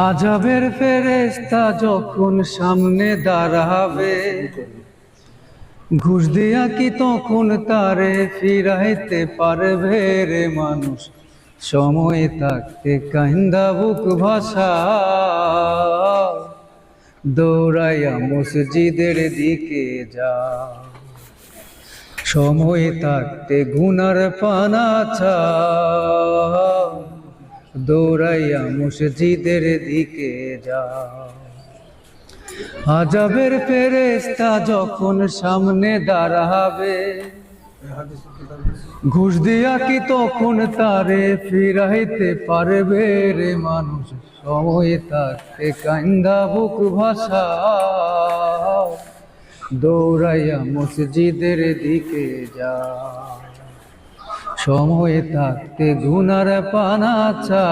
আজাবের ফেরেশতা যখন সামনে দাঁড়াবে, ঘুষ দিয়া কি তখন তারে ফিরাইতে পারবে রে মানুষ? সময় থাকতে কান্দা বুক ভাষা, দৌড়াইয়া মসজিদের দিকে যা। সময় থাকতে গুনার পানা ছা, দৌড়াইয়া মসজিদের দিকে যা। আজাবের ফেরেশতা যখন সামনে দাঁড়াবে, ঘুষ দিয়া কি তখন তারে ফিরাইতে পারবে রে মানুষ? সময় থাকতে কান্দা বুক ভাষা, দৌড়াইয়া মসজিদের দিকে যা। সময় থাকতে গুনার পানা চা,